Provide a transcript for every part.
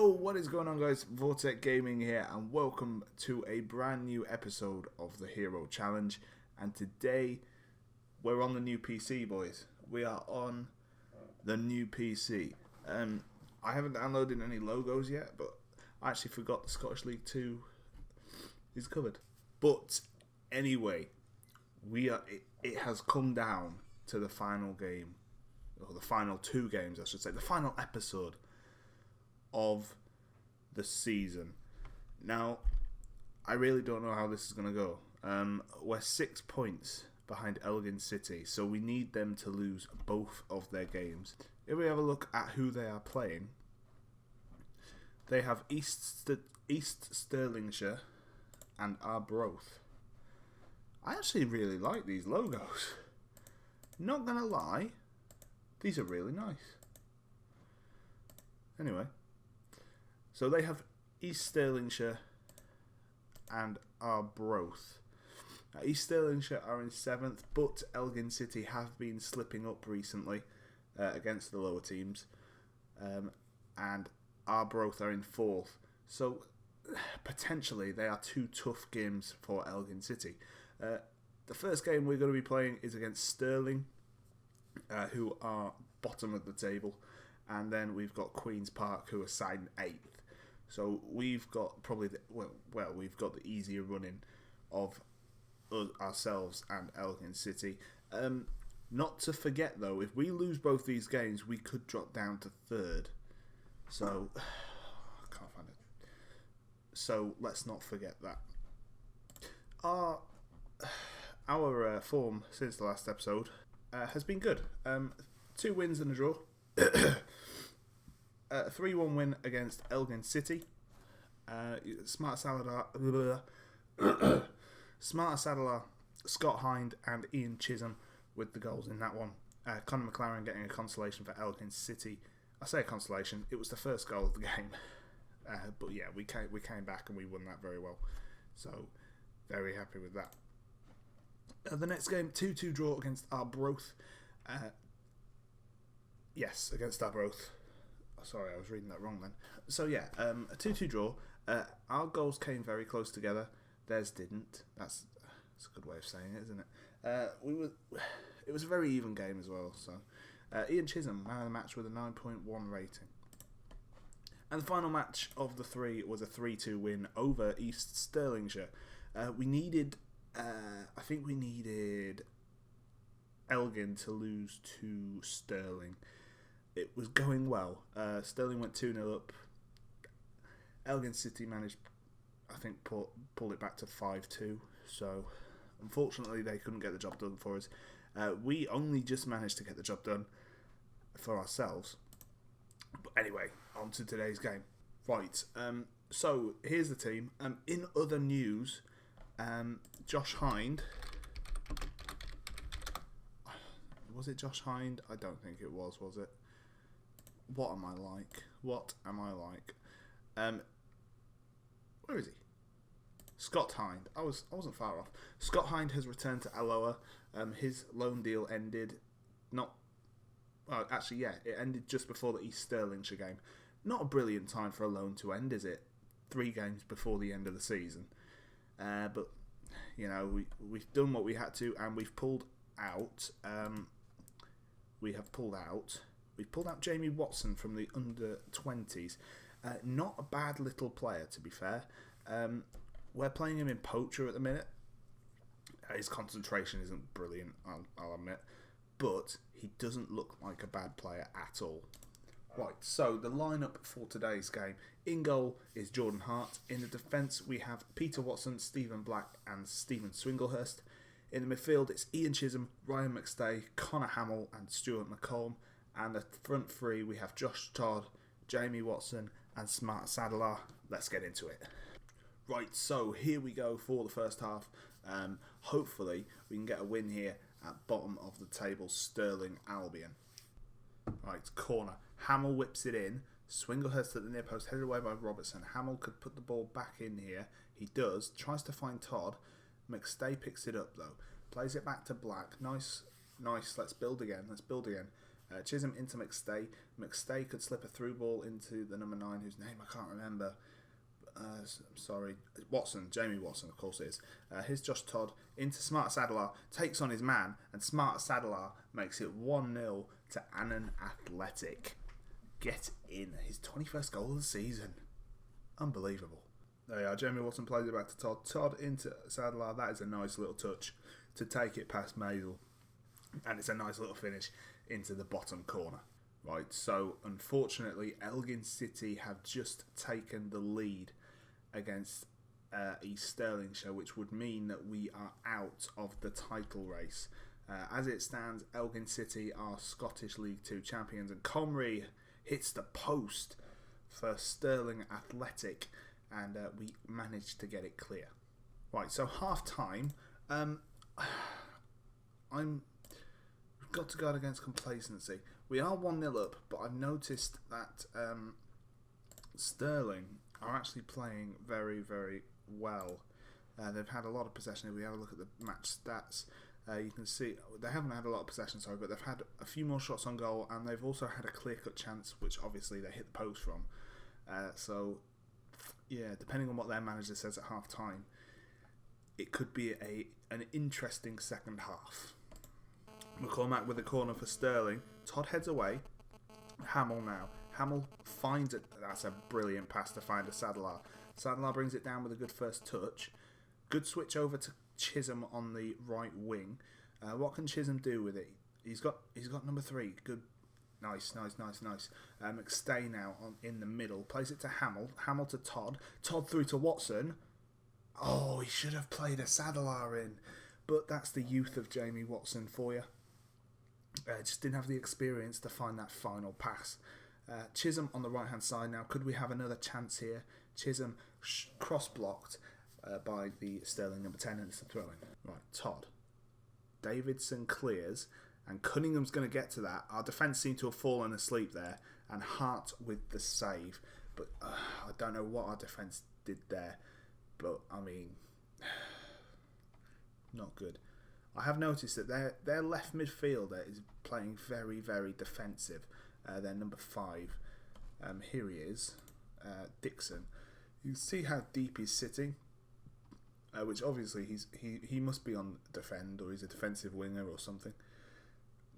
Yo, what is going on, guys? Vortec Gaming here, and welcome to a brand new episode of the Hero Challenge. And today, we're on the new PC, boys. We are on the new PC. I haven't downloaded any logos yet, but I actually forgot the Scottish League 2 is covered. But anyway, it has come down to the final game, or the final two games, I should say, the final episode of the season. Now, I really don't know how this is going to go. We're 6 points behind Elgin City, so we need them to lose both of their games. If we have a look at who they are playing, they have East Stirlingshire and Arbroath. I actually really like these logos. Not gonna lie, these are really nice. Anyway, so they have East Stirlingshire and Arbroath. East Stirlingshire are in 7th, but Elgin City have been slipping up recently against the lower teams. And Arbroath are in 4th. So potentially they are two tough games for Elgin City. The first game we're going to be playing is against Stirling, who are bottom of the table. And then we've got Queen's Park, who are side 8th. So we've got probably we've got the easier running of ourselves and Elgin City. Not to forget though, if we lose both these games, we could drop down to 3rd. So I can't find it. So let's not forget that. Our form since the last episode has been good. 2 wins and a draw. A 3-1 win against Elgin City. Smart Sadler, Scott Hind and Ian Chisholm with the goals in that one. Conor McLaren getting a consolation for Elgin City. I say a consolation, it was the first goal of the game. But yeah, we came back and we won that very well. So, very happy with that. The next game, 2-2 draw against Arbroath. Yes, against Arbroath. Sorry, I was reading that wrong then. So yeah, a 2-2 draw. Our goals came very close together. Theirs didn't. That's a good way of saying it, isn't it? It was a very even game as well. So Ian Chisholm, man of the match with a 9.1 rating. And the final match of the 3 was a 3-2 win over East Stirlingshire. We needed Elgin to lose to Stirling. It was going well. Stirling went 2-0 up. Elgin City managed, I think, pulled it back to 5-2. So, unfortunately, they couldn't get the job done for us. We only just managed to get the job done for ourselves. But anyway, on to today's game. Right, so here's the team. In other news, Josh Hind. Was it Josh Hind? I don't think it was it? What am I like? Where is he? Scott Hind. I wasn't far off. Scott Hind has returned to Alloa. His loan deal ended. It ended just before the East Stirlingshire game. Not a brilliant time for a loan to end, is it? 3 games before the end of the season. But you know, we've done what we had to, and we've pulled out. We've pulled out Jamie Watson from the under-20s. Not a bad little player, to be fair. We're playing him in Poacher at the minute. His concentration isn't brilliant, I'll admit. But he doesn't look like a bad player at all. Right, so the lineup for today's game. In goal is Jordan Hart. In the defence, we have Peter Watson, Stephen Black and Stephen Swinglehurst. In the midfield, it's Ian Chisholm, Ryan McStay, Connor Hamill and Stuart McComb. And the front 3, we have Josh Todd, Jamie Watson and Smart Sadler. Let's get into it. Right, so here we go for the first half. Hopefully, we can get a win here at bottom of the table, Stirling Albion. Right, corner. Hamill whips it in. Swinglehurst at the near post, headed away by Robertson. Hamill could put the ball back in here. He does. Tries to find Todd. McStay picks it up though. Plays it back to Black. Nice. Let's build again. Chisholm into McStay. McStay could slip a through ball into the number 9, whose name I can't remember. Watson, Jamie Watson, of course it is. Here's Josh Todd into Smart Sadler, takes on his man, and Smart Sadler makes it 1-0 to Annan Athletic. Get in. His 21st goal of the season. Unbelievable. There you are. Jamie Watson plays it back to Todd. Todd into Sadler. That is a nice little touch to take it past Maisel. And it's a nice little finish into the bottom corner. Right, so unfortunately, Elgin City have just taken the lead against East Stirlingshire, which would mean that we are out of the title race. As it stands, Elgin City are Scottish League 2 champions, and Comrie hits the post for Stirling Athletic, and we managed to get it clear. Right, so half time. We've got to guard against complacency. We are 1-0 up, but I've noticed that Stirling are actually playing very, very well. They've had a lot of possession. If we have a look at the match stats, you can see they haven't had a lot of possession, but they've had a few more shots on goal, and they've also had a clear-cut chance, which obviously they hit the post from. So, yeah, depending on what their manager says at half-time, it could be an interesting second half. McCormack with a corner for Stirling. Todd heads away. Hamill now. Hamill finds it. That's a brilliant pass to find a Sadler. Sadler brings it down with a good first touch. Good switch over to Chisholm on the right wing. What can Chisholm do with it? He's got number 3. Good. Nice. McStay now in the middle. Plays it to Hamill. Hamill to Todd. Todd through to Watson. Oh, he should have played a Sadler in. But that's the youth of Jamie Watson for you. Just didn't have the experience to find that final pass. Chisholm on the right hand side now. Could we have another chance here? Chisholm cross blocked by the Stirling number 10, and it's a throw in. Right, Todd. Davidson clears, and Cunningham's going to get to that. Our defence seemed to have fallen asleep there, and Hart with the save. But I don't know what our defence did there. But I mean, not good. I have noticed that their left midfielder is playing very, very defensive. Their number 5, here he is, Dixon. You see how deep he's sitting, which obviously he must be on defend, or he's a defensive winger or something.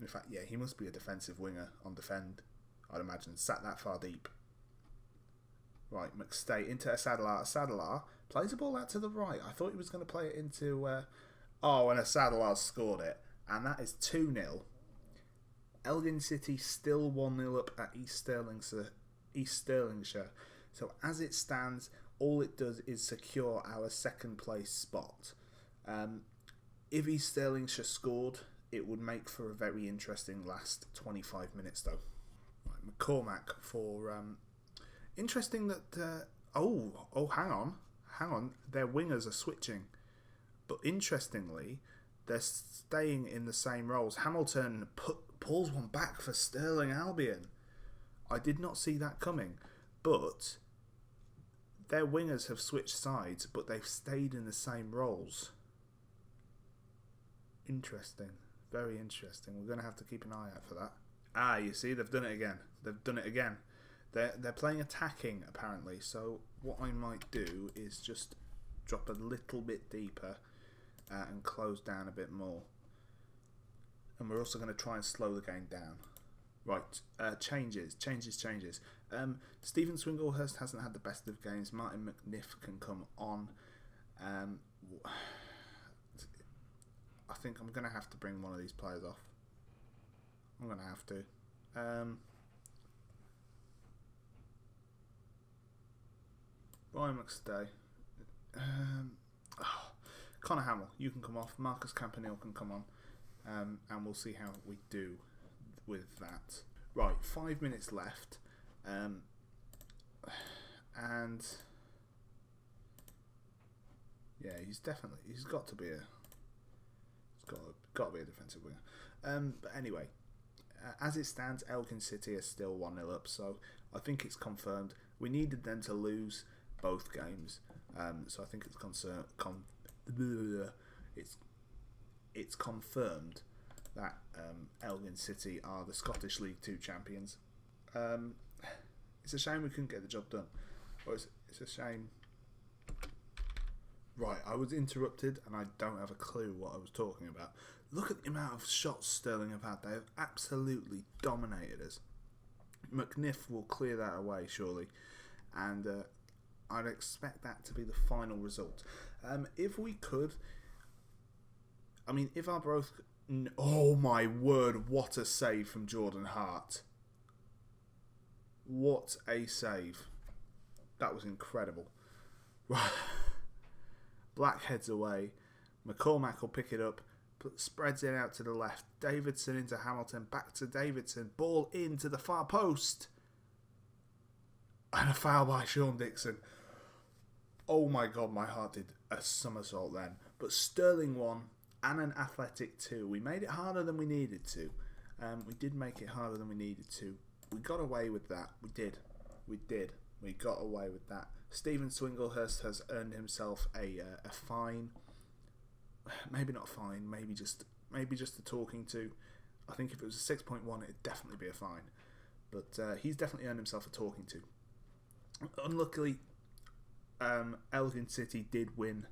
In fact, yeah, he must be a defensive winger on defend, I'd imagine, sat that far deep. Right, McStay into a Sadler. Sadler plays the ball out to the right. I thought he was going to play it into... and a Sadler scored it. And that is 2-0. Elgin City still 1-0 up at East Stirlingshire. So as it stands, all it does is secure our second place spot. If East Stirlingshire scored, it would make for a very interesting last 25 minutes though. Right, McCormack for... interesting that... hang on. Their wingers are switching. But interestingly, they're staying in the same roles. Hamilton pulls one back for Stirling Albion. I did not see that coming. But their wingers have switched sides, but they've stayed in the same roles. Interesting. Very interesting. We're going to have to keep an eye out for that. You see, they've done it again. They're playing attacking, apparently. So what I might do is just drop a little bit deeper and close down a bit more. And we're also going to try and slow the game down. Right, changes. Stephen Swinglehurst hasn't had the best of games. Martin McNiff can come on. I think I'm going to have to bring one of these players off. I'm going to have to. Brian McStay. Connor Hamill, you can come off. Marcus Campanile can come on. And we'll see how we do with that. Right, 5 minutes left. And yeah, he's got to be a defensive winger. But anyway, as it stands, Elgin City are still 1-0 up, so I think it's confirmed. We needed them to lose both games, so I think it's confirmed that Elgin City are the Scottish League 2 champions. It's a shame we couldn't get the job done. Or it's a shame. Right, I was interrupted and I don't have a clue what I was talking about. Look at the amount of shots Stirling have had. They have absolutely dominated us. McNiff will clear that away, surely. And I'd expect that to be the final result. If we could... I mean, if our both... Oh my word, what a save from Jordan Hart. What a save. That was incredible. Black heads away. McCormack will pick it up. Spreads it out to the left. Davidson into Hamilton. Back to Davidson. Ball into the far post. And a foul by Sean Dixon. Oh my God, my heart did a somersault then. But Stirling won and an Athletic 2. We made it harder than we needed to. We did make it harder than we needed to. We got away with that. We did. We got away with that. Stephen Swinglehurst has earned himself a fine. Maybe not a fine. Maybe just a talking to. I think if it was a 6.1, it'd definitely be a fine. But he's definitely earned himself a talking to. Unluckily, Elgin City did win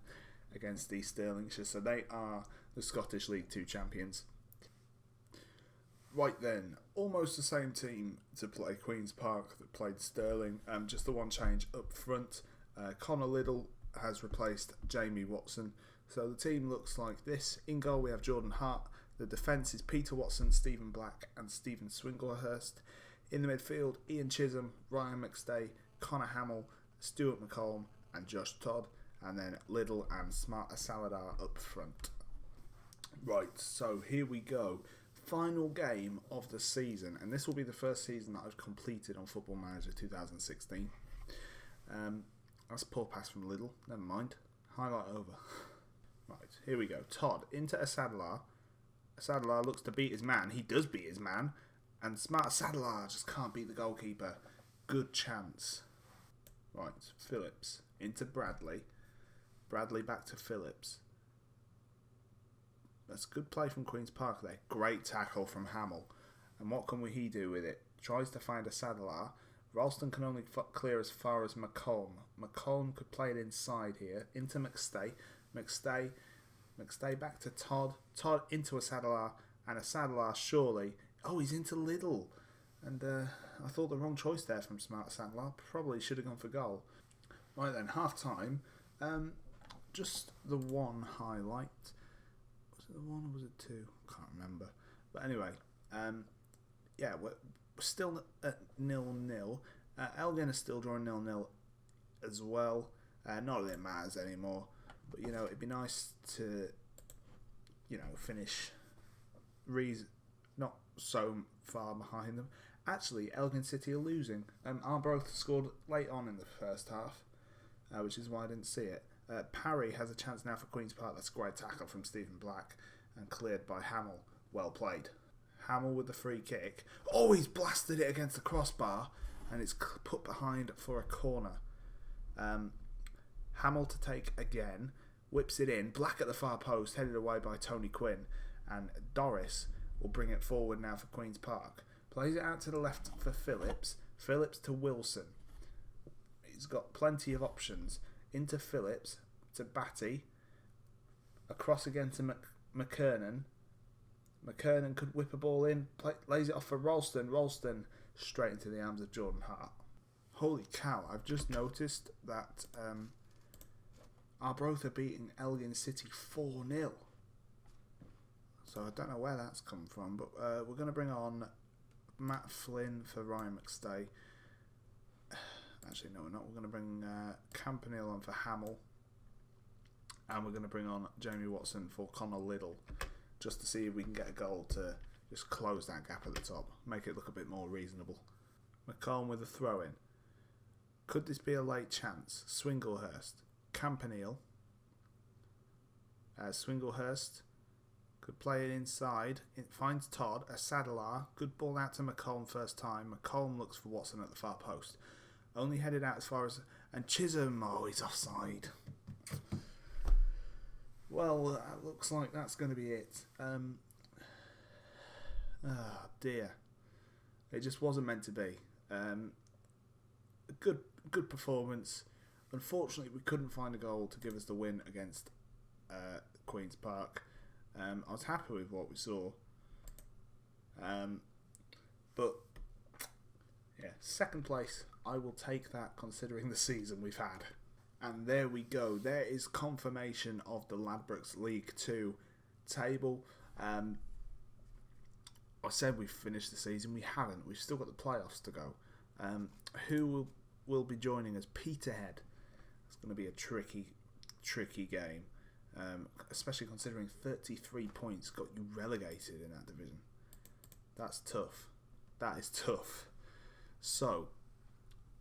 against the Stirlingshire, so they are the Scottish League 2 champions. Right then, almost the same team to play Queen's Park that played Stirling, just the one change up front. Connor Liddell has replaced Jamie Watson, so the team looks like this. In goal we have Jordan Hart, the defence is Peter Watson, Stephen Black and Stephen Swinglehurst. In the midfield, Ian Chisholm, Ryan McStay, Connor Hamill, Stuart McColm and Josh Todd, and then Liddell and Smart Saladar up front. Right, so here we go. Final game of the season, and this will be the first season that I've completed on Football Manager 2016. That's a poor pass from Liddell, never mind. Highlight over. Right, here we go. Todd into Asadlar. Asadlar looks to beat his man. He does beat his man. And Smart Asadlar just can't beat the goalkeeper. Good chance. Right, Phillips into Bradley. Bradley back to Phillips. That's good play from Queen's Park there. Great tackle from Hamill. And what can he do with it? Tries to find a Sadler. Ralston can only clear as far as McColm. McColm could play it inside here. Into McStay. McStay back to Todd. Todd into a Sadler. And a Sadler surely. Oh, he's into Liddell. And I thought the wrong choice there from Smart Sadler. Probably should have gone for goal. Right then, half time. Just the one highlight. Was it the one or was it two? Can't remember. But anyway, yeah, we're still at 0-0. Elgin is still drawing 0-0 as well. Not that it matters anymore. But, you know, it'd be nice to, you know, finish not so far behind them. Actually, Elgin City are losing. Arbroath scored late on in the first half, which is why I didn't see it. Parry has a chance now for Queen's Park. That's a great tackle from Stephen Black and cleared by Hamill. Well played. Hamill with the free kick. Oh, he's blasted it against the crossbar and it's put behind for a corner. Hamill to take again. Whips it in. Black at the far post, headed away by Tony Quinn. And Doris will bring it forward now for Queen's Park. Plays it out to the left for Phillips. Phillips to Wilson. He's got plenty of options. Into Phillips, to Batty. Across again to McKernan. McKernan could whip a ball in. Lays it off for Ralston. Ralston straight into the arms of Jordan Hart. Holy cow, I've just noticed that Arbroath are beating Elgin City 4-0. So I don't know where that's come from, but we're going to bring on Matt Flynn for Ryan McStay. Actually, no, we're not. We're going to bring Campanile on for Hamill. And we're going to bring on Jamie Watson for Connor Liddell. Just to see if we can get a goal to just close that gap at the top. Make it look a bit more reasonable. McComb with a throw-in. Could this be a late chance? Swinglehurst. Campanile. Swinglehurst could play it inside. It finds Todd. A Sadler. Good ball out to McComb first time. McComb looks for Watson at the far post. Only headed out as far as... And Chisholm, oh, he's offside. Well, that looks like that's going to be it. Oh dear. It just wasn't meant to be. A good performance. Unfortunately, we couldn't find a goal to give us the win against Queen's Park. I was happy with what we saw. But yeah, second place, I will take that considering the season we've had. And there we go. There is confirmation of the Ladbrokes League 2 table. I said we've finished the season. We haven't. We've still got the playoffs to go. Who will be joining us? Peterhead. It's going to be a tricky game, especially considering 33 points got you relegated in that division. That's tough. That is tough. So,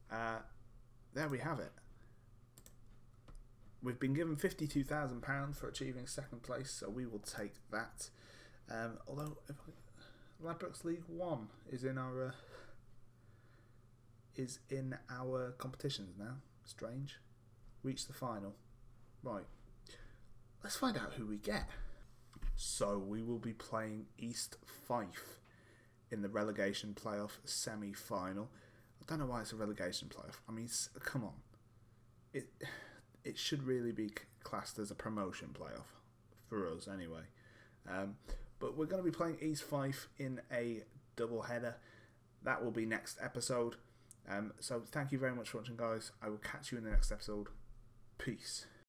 there we have it. We've been given £52,000 for achieving second place, so we will take that. Although Ladbrokes League 1 is in our competitions now. Strange. Reach the final. Right. Let's find out who we get. So we will be playing East Fife in the relegation playoff semi-final. I don't know why it's a relegation playoff. I mean, come on. It should really be classed as a promotion playoff for us anyway. But we're going to be playing East Fife in a double header. That will be next episode. So thank you very much for watching, guys. I will catch you in the next episode. Peace.